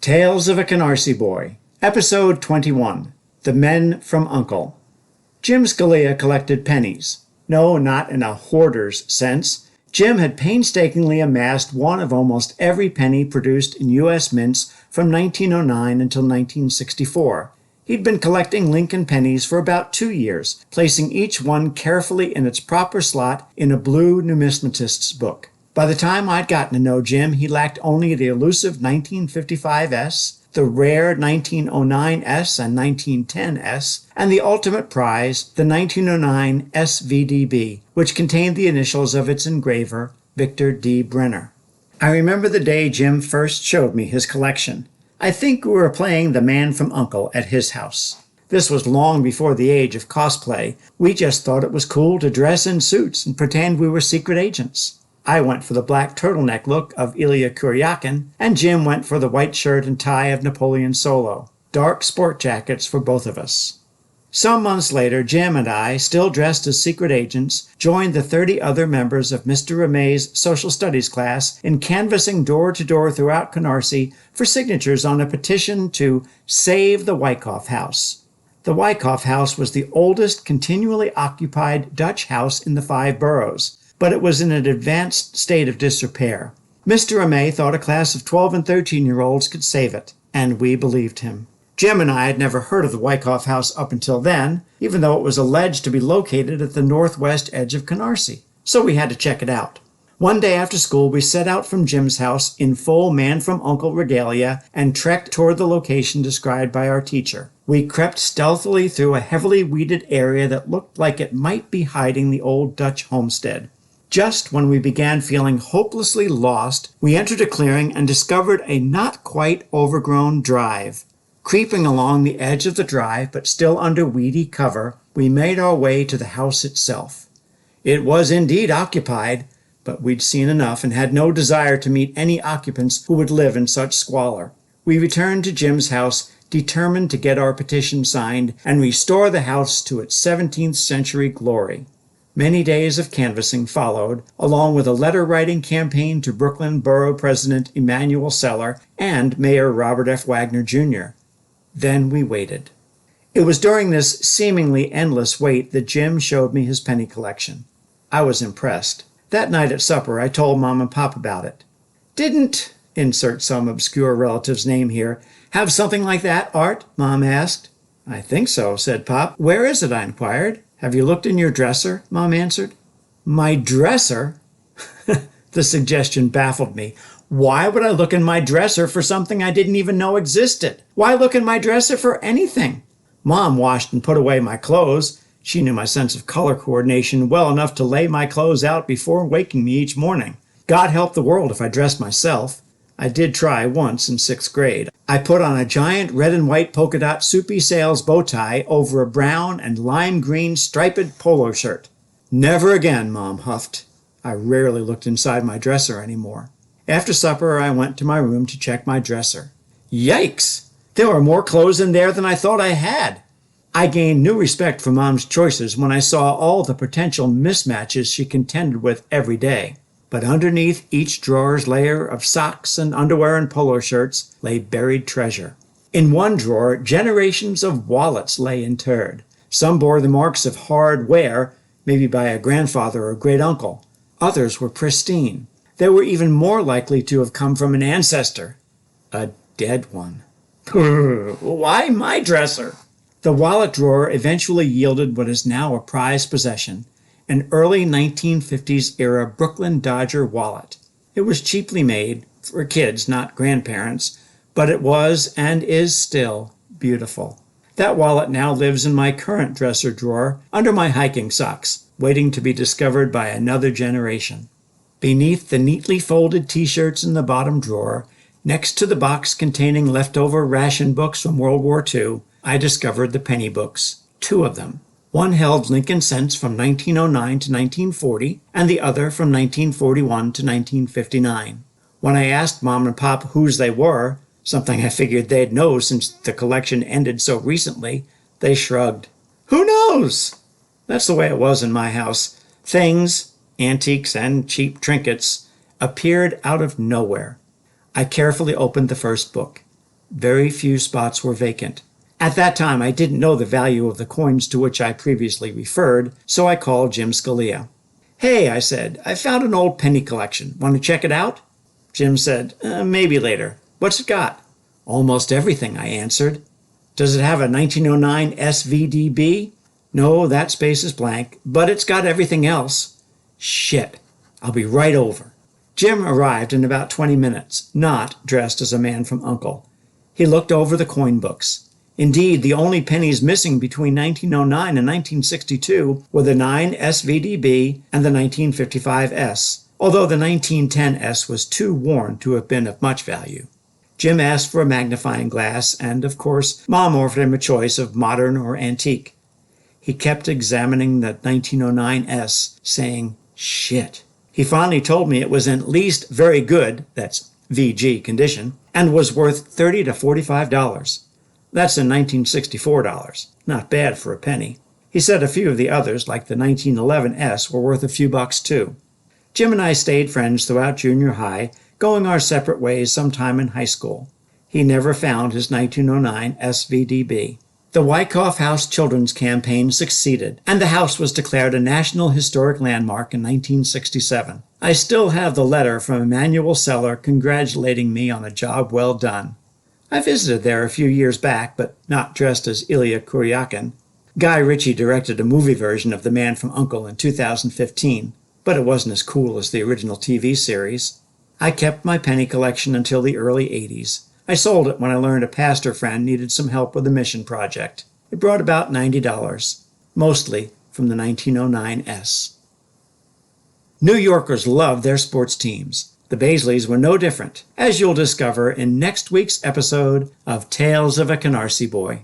Tales of a Canarsie Boy, Episode 21, The Men from U.N.C.L.E. Jim Scalia collected pennies. No, not in a hoarder's sense. Jim had painstakingly amassed one of almost every penny produced in U.S. mints from 1909 until 1964. He'd been collecting Lincoln pennies for about 2 years, placing each one carefully in its proper slot in a blue numismatist's book. By the time I'd gotten to know Jim, he lacked only the elusive 1955 S, the rare 1909 S and 1910 S, and the ultimate prize, the 1909 SVDB, which contained the initials of its engraver, Victor D. Brenner. I remember the day Jim first showed me his collection. I think we were playing The Man from U.N.C.L.E. at his house. This was long before the age of cosplay. We just thought it was cool to dress in suits and pretend we were secret agents. I went for the black turtleneck look of Ilya Kuryakin, and Jim went for the white shirt and tie of Napoleon Solo. Dark sport jackets for both of us. Some months later, Jim and I, still dressed as secret agents, joined the 30 other members of Mr. Rame's social studies class in canvassing door to door throughout Canarsie for signatures on a petition to save the Wyckoff House. The Wyckoff House was the oldest continually occupied Dutch house in the 5 boroughs, but it was in an advanced state of disrepair. Mr. Rame thought a class of 12 and 13-year-olds could save it, and we believed him. Jim and I had never heard of the Wyckoff House up until then, even though it was alleged to be located at the northwest edge of Canarsie, so we had to check it out. One day after school, we set out from Jim's house in full Man from U.N.C.L.E. regalia and trekked toward the location described by our teacher. We crept stealthily through a heavily weeded area that looked like it might be hiding the old Dutch homestead. Just when we began feeling hopelessly lost, we entered a clearing and discovered a not quite overgrown drive. Creeping along the edge of the drive, but still under weedy cover, we made our way to the house itself. It was indeed occupied, but we'd seen enough and had no desire to meet any occupants who would live in such squalor. We returned to Jim's house, determined to get our petition signed and restore the house to its 17th century glory. Many days of canvassing followed, along with a letter-writing campaign to Brooklyn Borough President Emanuel Seller and Mayor Robert F. Wagner, Jr. Then we waited. It was during this seemingly endless wait that Jim showed me his penny collection. I was impressed. That night at supper, I told Mom and Pop about it. Didn't, insert some obscure relative's name here, have something like that, Art? Mom asked. I think so, said Pop. Where is it? I inquired. Have you looked in your dresser? Mom answered. My dresser? The suggestion baffled me. Why would I look in my dresser for something I didn't even know existed? Why look in my dresser for anything? Mom washed and put away my clothes. She knew my sense of color coordination well enough to lay my clothes out before waking me each morning. God help the world if I dressed myself. I did try once in 6th grade. I put on a giant red and white polka dot Soupy Sales bow tie over a brown and lime green striped polo shirt. Never again, Mom huffed. I rarely looked inside my dresser anymore. After supper, I went to my room to check my dresser. Yikes! There were more clothes in there than I thought I had. I gained new respect for Mom's choices when I saw all the potential mismatches she contended with every day. But underneath each drawer's layer of socks and underwear and polo shirts lay buried treasure. In one drawer, generations of wallets lay interred. Some bore the marks of hard wear, maybe by a grandfather or great-uncle. Others were pristine. They were even more likely to have come from an ancestor. A dead one. Why my dresser? The wallet drawer eventually yielded what is now a prized possession, an early 1950s-era Brooklyn Dodger wallet. It was cheaply made, for kids, not grandparents, but it was, and is still, beautiful. That wallet now lives in my current dresser drawer, under my hiking socks, waiting to be discovered by another generation. Beneath the neatly folded T-shirts in the bottom drawer, next to the box containing leftover ration books from World War II, I discovered the penny books, 2 of them. One held Lincoln cents from 1909 to 1940, and the other from 1941 to 1959. When I asked Mom and Pop whose they were, something I figured they'd know since the collection ended so recently, they shrugged. Who knows? That's the way it was in my house. Things, antiques and cheap trinkets, appeared out of nowhere. I carefully opened the first book. Very few spots were vacant. At that time, I didn't know the value of the coins to which I previously referred, so I called Jim Scalia. "Hey," I said, "I found an old penny collection. Want to check it out?" Jim said, "Maybe later. What's it got?" "Almost everything," I answered. "Does it have a 1909 SVDB?" "No, that space is blank, but it's got everything else." "Shit. I'll be right over." Jim arrived in about 20 minutes, not dressed as a man from U.N.C.L.E. He looked over the coin books. Indeed, the only pennies missing between 1909 and 1962 were the 9 SVDB and the 1955 S, although the 1910 S was too worn to have been of much value. Jim asked for a magnifying glass, and, of course, Mom offered him a choice of modern or antique. He kept examining the 1909 S, saying, "Shit." He finally told me it was in at least very good, that's VG condition, and was worth $30 to $45. That's in 1964 dollars. Not bad for a penny. He said a few of the others, like the 1911 S, were worth a few bucks too. Jim and I stayed friends throughout junior high, going our separate ways sometime in high school. He never found his 1909 SVDB. The Wyckoff House Children's Campaign succeeded, and the house was declared a National Historic Landmark in 1967. I still have the letter from Emanuel Seller congratulating me on a job well done. I visited there a few years back, but not dressed as Ilya Kuryakin. Guy Ritchie directed a movie version of The Man from U.N.C.L.E. in 2015, but it wasn't as cool as the original TV series. I kept my penny collection until the early 80s. I sold it when I learned a pastor friend needed some help with a mission project. It brought about $90, mostly from the 1909 S. New Yorkers love their sports teams. The Baisleys were no different, as you'll discover in next week's episode of Tales of a Canarsie Boy.